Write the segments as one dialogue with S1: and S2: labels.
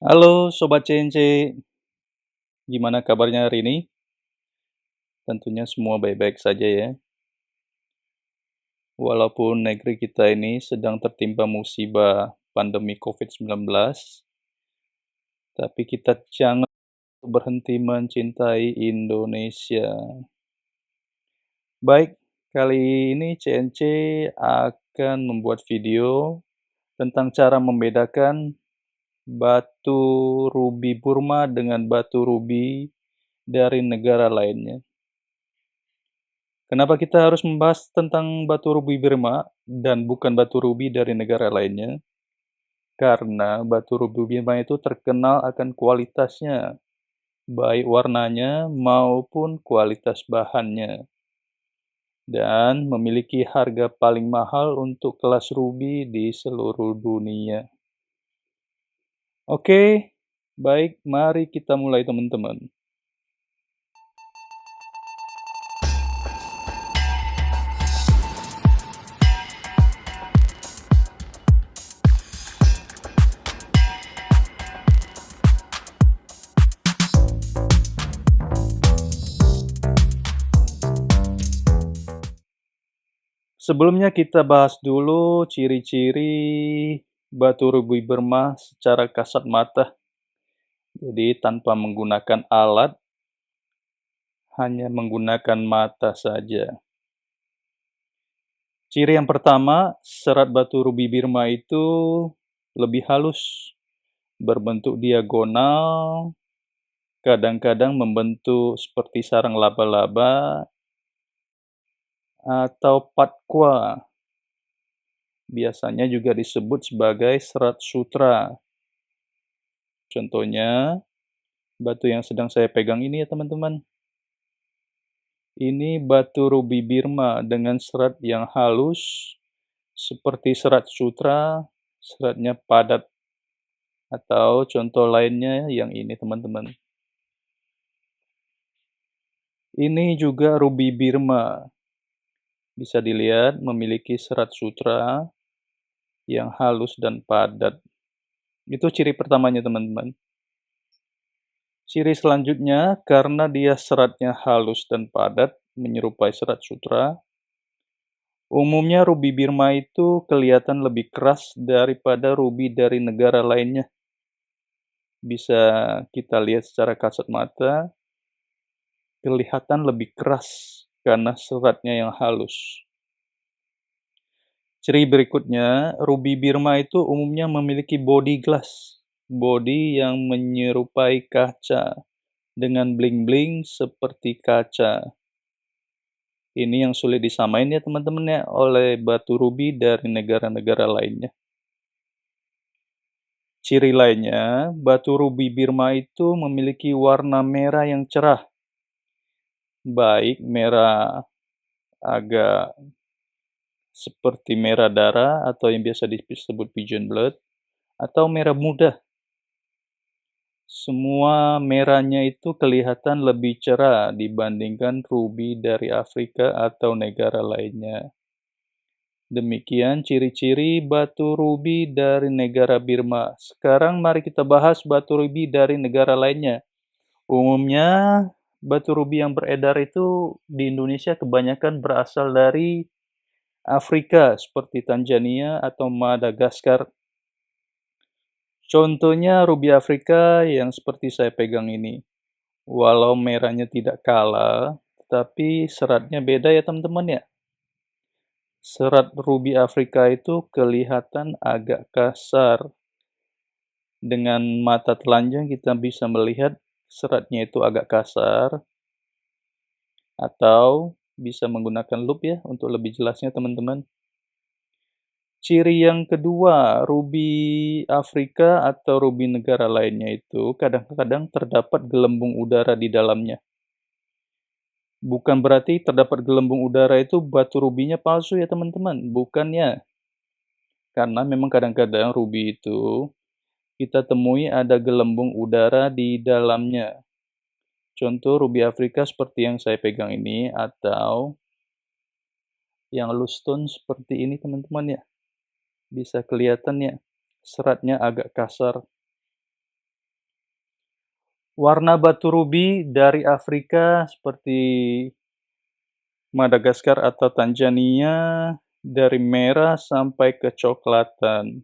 S1: Halo Sobat CNC, gimana kabarnya hari ini? Tentunya semua baik-baik saja ya. Walaupun negeri kita ini sedang tertimpa musibah pandemi COVID-19, tapi kita jangan berhenti mencintai Indonesia. Baik, kali ini CNC akan membuat video tentang cara membedakan batu rubi Burma dengan batu rubi dari negara lainnya. Kenapa kita harus membahas tentang batu rubi Burma dan bukan batu rubi dari negara lainnya? Karena batu rubi Burma itu terkenal akan kualitasnya, baik warnanya maupun kualitas bahannya, dan memiliki harga paling mahal untuk kelas rubi di seluruh dunia. Oke, baik, mari kita mulai teman-teman. Sebelumnya kita bahas dulu ciri-ciri batu rubi Burma secara kasat mata. Jadi tanpa menggunakan alat, hanya menggunakan mata saja. Ciri yang pertama, serat batu rubi Burma itu lebih halus, berbentuk diagonal, kadang-kadang membentuk seperti sarang laba-laba atau patwa. Biasanya juga disebut sebagai serat sutra. Contohnya, batu yang sedang saya pegang ini ya teman-teman. Ini batu rubi Burma dengan serat yang halus, seperti serat sutra, seratnya padat. Atau contoh lainnya yang ini teman-teman. Ini juga rubi Burma. Bisa dilihat memiliki serat sutra yang halus dan padat. Itu ciri pertamanya teman-teman. Ciri selanjutnya, karena dia seratnya halus dan padat, menyerupai serat sutra, umumnya rubi Burma itu kelihatan lebih keras daripada rubi dari negara lainnya. Bisa kita lihat secara kasat mata, kelihatan lebih keras karena seratnya yang halus. Ciri berikutnya, rubi Burma itu umumnya memiliki body glass, body yang menyerupai kaca, dengan bling-bling seperti kaca. Ini yang sulit disamain ya teman-teman ya, oleh batu rubi dari negara-negara lainnya. Ciri lainnya, batu rubi Burma itu memiliki warna merah yang cerah, baik merah agak seperti merah darah atau yang biasa disebut pigeon blood, atau merah muda. Semua merahnya itu kelihatan lebih cerah dibandingkan rubi dari Afrika atau negara lainnya. Demikian ciri-ciri batu rubi dari negara Burma. Sekarang mari kita bahas batu rubi dari negara lainnya. Umumnya, batu rubi yang beredar itu di Indonesia kebanyakan berasal dari Afrika, seperti Tanzania atau Madagaskar. Contohnya rubi Afrika yang seperti saya pegang ini. Walau merahnya tidak kalah, tapi seratnya beda ya teman-teman ya. Serat rubi Afrika itu kelihatan agak kasar. Dengan mata telanjang kita bisa melihat seratnya itu agak kasar, atau bisa menggunakan loop ya untuk lebih jelasnya teman-teman. Ciri yang kedua, rubi Afrika atau rubi negara lainnya itu kadang-kadang terdapat gelembung udara di dalamnya. Bukan berarti terdapat gelembung udara itu batu rubinya palsu ya teman-teman, bukannya. Karena memang kadang-kadang rubi itu kita temui ada gelembung udara di dalamnya. Contoh rubi Afrika seperti yang saya pegang ini, atau yang loose stone seperti ini teman-teman ya. Bisa kelihatan ya, seratnya agak kasar. Warna batu rubi dari Afrika seperti Madagaskar atau Tanzania dari merah sampai kecoklatan.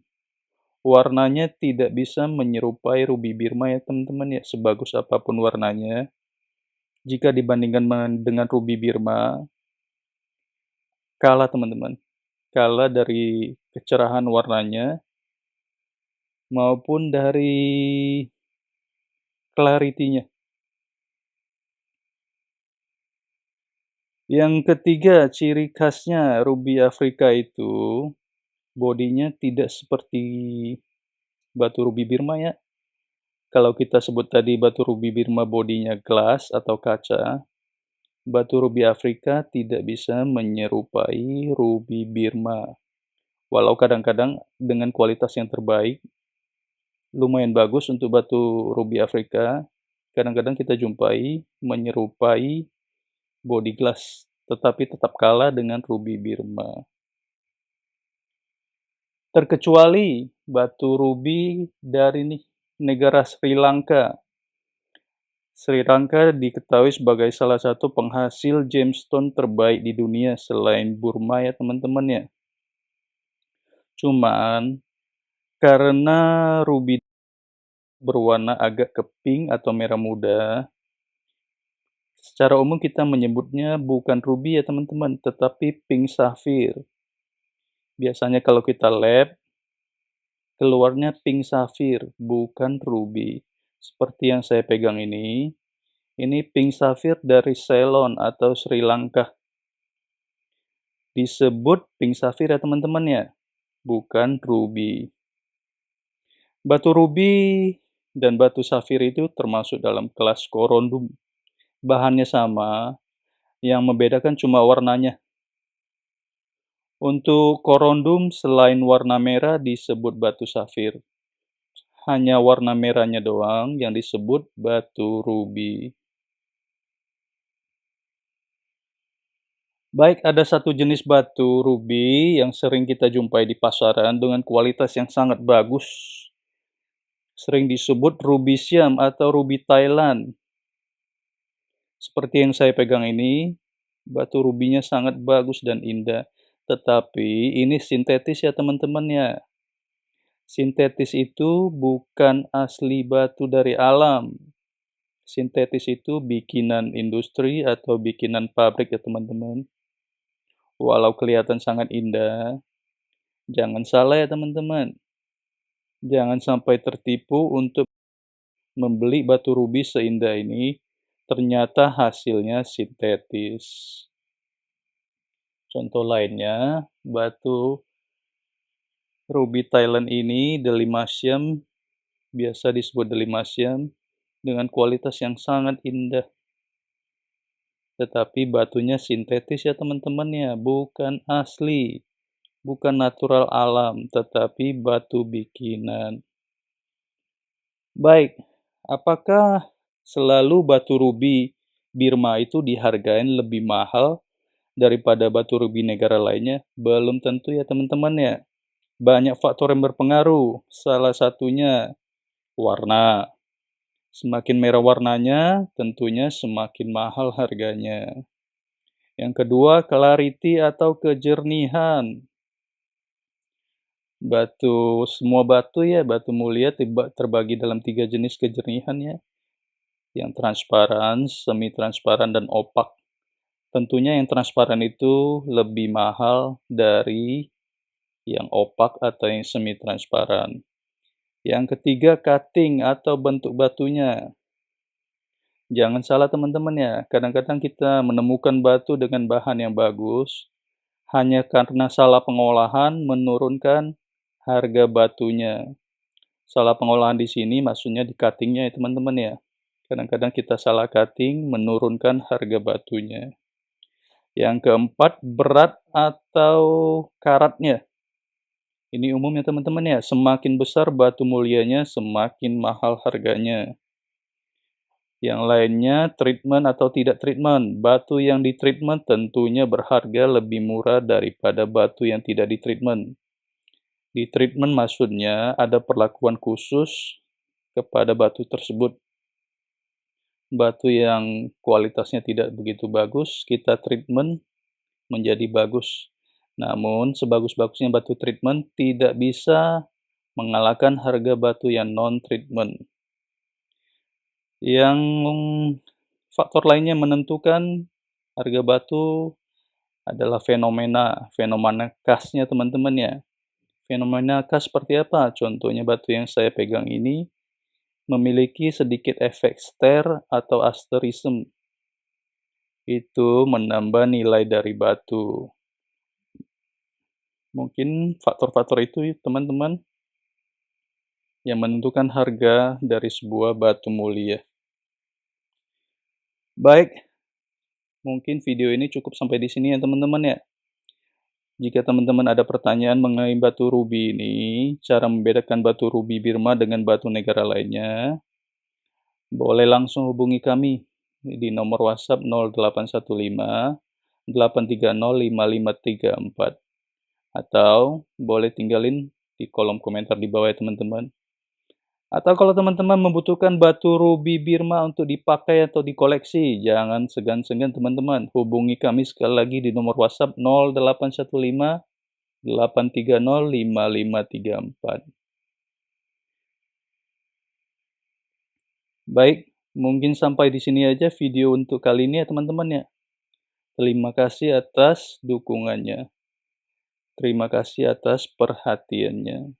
S1: Warnanya tidak bisa menyerupai rubi Birma ya teman-teman ya, sebagus apapun warnanya. Jika dibandingkan dengan rubi Birma, kalah teman-teman. Kalah dari kecerahan warnanya maupun dari clarity-nya. Yang ketiga, ciri khasnya rubi Afrika itu bodinya tidak seperti batu rubi Birma ya. Kalau kita sebut tadi batu rubi Birma bodinya gelas atau kaca, batu rubi Afrika tidak bisa menyerupai rubi Birma. Walau kadang-kadang dengan kualitas yang terbaik, lumayan bagus untuk batu rubi Afrika, kadang-kadang kita jumpai menyerupai body glass, tetapi tetap kalah dengan rubi Birma. Terkecuali batu rubi dari negara Sri Lanka. Sri Lanka diketahui sebagai salah satu penghasil gemstone terbaik di dunia selain Burma ya teman-teman ya. Cuman karena rubi berwarna agak ke pink atau merah muda, secara umum kita menyebutnya bukan rubi ya teman-teman, tetapi pink sapphire. Biasanya kalau kita lab, keluarnya pink sapphire, bukan ruby. Seperti yang saya pegang ini pink sapphire dari Ceylon atau Sri Lanka. Disebut pink sapphire ya teman-teman ya, bukan ruby. Batu ruby dan batu safir itu termasuk dalam kelas korundum. Bahannya sama, yang membedakan cuma warnanya. Untuk korundum selain warna merah disebut batu safir. Hanya warna merahnya doang yang disebut batu ruby. Baik, ada satu jenis batu ruby yang sering kita jumpai di pasaran dengan kualitas yang sangat bagus. Sering disebut ruby Siam atau ruby Thailand. Seperti yang saya pegang ini, batu rubinya sangat bagus dan indah. Tetapi ini sintetis ya teman-teman ya. Sintetis itu bukan asli batu dari alam. Sintetis itu bikinan industri atau bikinan pabrik ya teman-teman. Walau kelihatan sangat indah, jangan salah ya teman-teman. Jangan sampai tertipu untuk membeli batu rubi seindah ini, ternyata hasilnya sintetis. Contoh lainnya, batu rubi Thailand ini Delimasium, biasa disebut Delimasium, dengan kualitas yang sangat indah. Tetapi batunya sintetis ya teman-teman ya, bukan asli. Bukan natural alam, tetapi batu bikinan. Baik, apakah selalu batu rubi Birma itu dihargain lebih mahal daripada batu rubi negara lainnya? Belum tentu ya teman-teman ya. Banyak faktor yang berpengaruh, salah satunya warna. Semakin merah warnanya, tentunya semakin mahal harganya. Yang kedua, clarity atau kejernihan. Semua batu ya, batu mulia terbagi dalam 3 jenis kejernihan ya. Yang transparan, semi transparan, dan opak. Tentunya yang transparan itu lebih mahal dari yang opak atau yang semi transparan. Yang ketiga, cutting atau bentuk batunya. Jangan salah teman-teman ya, kadang-kadang kita menemukan batu dengan bahan yang bagus, hanya karena salah pengolahan menurunkan harga batunya. Salah pengolahan di sini maksudnya di cutting-nya ya teman-teman ya. Kadang-kadang kita salah cutting menurunkan harga batunya. Yang keempat, berat atau karatnya. Ini umum ya teman-teman ya, semakin besar batu mulianya semakin mahal harganya. Yang lainnya, treatment atau tidak treatment. Batu yang di-treatment tentunya berharga lebih murah daripada batu yang tidak di-treatment. Di-treatment maksudnya ada perlakuan khusus kepada batu tersebut. batu yang kualitasnya tidak begitu bagus, kita treatment menjadi bagus. Namun, sebagus-bagusnya batu treatment tidak bisa mengalahkan harga batu yang non-treatment. Yang faktor lainnya menentukan harga batu adalah fenomena khasnya teman-teman ya. Fenomena khas seperti apa? Contohnya batu yang saya pegang ini memiliki sedikit efek stir atau asterism. Itu menambah nilai dari batu. Mungkin faktor-faktor itu teman-teman yang menentukan harga dari sebuah batu mulia. Baik, mungkin video ini cukup sampai di sini ya teman-teman ya. Jika teman-teman ada pertanyaan mengenai batu rubi ini, cara membedakan batu rubi Birma dengan batu negara lainnya, boleh langsung hubungi kami di nomor WhatsApp 0815 830 5534 atau boleh tinggalin di kolom komentar di bawah ya teman-teman. Atau kalau teman-teman membutuhkan batu rubi Birma untuk dipakai atau dikoleksi, jangan segan-segan teman-teman, hubungi kami sekali lagi di nomor WhatsApp 0815 830 5534. Baik, mungkin sampai di sini aja video untuk kali ini ya teman-teman ya. Terima kasih atas dukungannya. Terima kasih atas perhatiannya.